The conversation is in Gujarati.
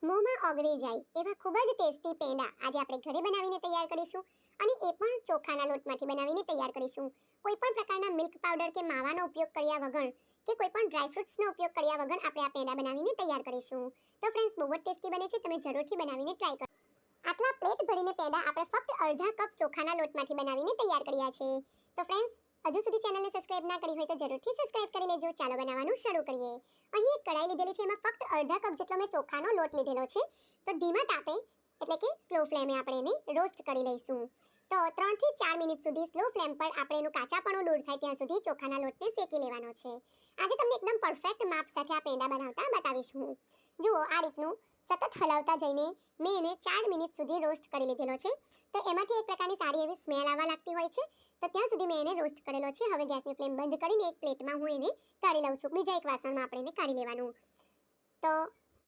મોંમાં ઓગળી જાય એવા ખૂબ જ ટેસ્ટી પેંડા આજે આપણે ઘરે બનાવીને તૈયાર કરીશું અને એ પણ ચોખાના લોટમાંથી બનાવીને તૈયાર કરીશું. કોઈ પણ પ્રકારના મિલ્ક પાવડર કે માવાનો ઉપયોગ કર્યા વગર કે કોઈ પણ ડ્રાય ફ્રૂટ્સનો ઉપયોગ કર્યા વગર આપણે આ પેંડા બનાવીને તૈયાર કરીશું. તો ફ્રેન્ડ્સ, બહુ જ ટેસ્ટી બને છે, તમે જરૂરથી બનાવીને ટ્રાય કરો. આટલા પ્લેટ ભરીને પેંડા આપણે ફક્ત અડધા કપ ચોખાના લોટમાંથી બનાવીને તૈયાર કર્યા છે. તો ફ્રેન્ડ્સ, હજુ સુધી ચેનલને સબસ્ક્રાઇબ ના કરી હોય તો જરૂરથી સબસ્ક્રાઇબ કરી લેજો. ચાલો બનાવવાનું શરૂ કરીએ. અહીં એક કઢાઈ લીધેલી છે, એમાં ફક્ત અડધા કપ જેટલો મેં ચોખાનો લોટ લીધેલો છે. તો ધીમા તાપે એટલે કે સ્લો ફ્લેમે આપણે એને રોસ્ટ કરી લઈશું. તો 3 થી 4 મિનિટ સુધી સ્લો ફ્લેમ પર આપણે એનું કાચાપણું દૂર થાય ત્યાં સુધી ચોખાના લોટને શેકી લેવાનો છે. આજે તમને એકદમ પરફેક્ટ માપ સાથે આ પેંડા બનાવતા બતાવીશ હું. જુઓ, આ રીતનું સતત હલાવતા જઈને મેં એને 4 મિનિટ સુધી રોસ્ટ કરી લીધેલો છે. તો એમાંથી એક પ્રકારની સારી એવી સ્મેલ આવવા લાગતી હોય છે. તો ત્યાં સુધી મેં એને રોસ્ટ કરેલો છે. હવે ગેસની ફ્લેમ બંધ કરીને એક પ્લેટમાં હું એને કાઢી લઉં છું. બીજા એક વાસણમાં આપણે એને કાઢી લેવાનું. તો